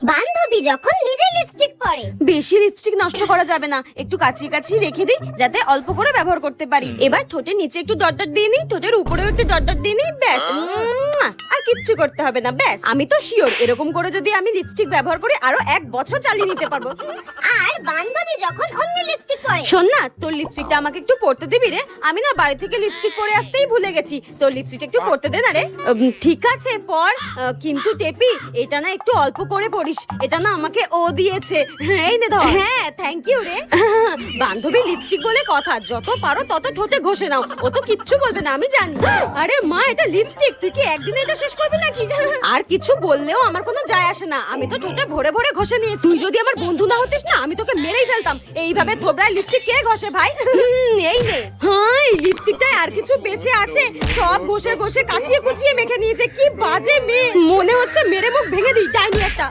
বান্ধবী যখন নিজে লিপস্টিক পরে। বেশি লিপস্টিক নষ্ট করা যাবে না, একটু কাছিয়ে কাছিয়ে রেখে দিই যাতে অল্প করে ব্যবহার করতে পারি। এবার ঠোঁটের নিচে একটু ডট ডট দিয়ে নিই, ঠোঁটের উপরেও একটু ডট ডট দিয়ে নিই, ব্যাস। আর কিচ্ছু করতে হবে না, ব্যাস। আমি তো শিওর এরকম করে যদি আমি লিপস্টিক ব্যবহার করি আরো 1 বছর চালিয়ে নিতে পারবো। আর বান্ধবী যখন অন্য লিপস্টিক পরে। শোন না, তোর লিপস্টিকটা আমাকে একটু পরতে দিবি রে? আমি না বাড়ি থেকে লিপস্টিক পরে আসতেই ভুলে গেছি। তোর লিপস্টিকটা একটু পরতে দে না রে। ঠিক আছে পর, কিন্তু টেপি এটা না একটু অল্প করে পরিস, এটা না আমাকে ও দিয়েছে। এই নে ধর। হ্যাঁ থ্যাংক ইউ রে। বান্ধবী লিপস্টিক বলে কথা, যত পারো তত ঠোঁটে ঘষে নাও, ও তো কিচ্ছু বলবে না আমি জানি। আরে মা, এটা লিপস্টিক, তুই কি একদিনে এটা শেষ করবি নাকি? আর কিছু বললেও আমার কোনো যায় আসে না, আমি তো ঠোঁটে ভরে ভরে ঘষে নিয়েছি। তুই যদি আমার বন্ধু না হতিস না, আমি তোকে মেরেই ফেলতাম। এইভাবে থোবরায় লিপস্টিক কে ঘষে ভাই? এই নে। হ্যাঁ, এই লিপস্টিকটায় আর কিছু বেঁচে আছে, সব ঘষে ঘষে কাচিয়ে কুচিয়ে মেখে নিয়েছে। কি বাজে মেয়ে, মনে হচ্ছে মেরে মুখ ভেঙে দিই, ডাইনি একটা।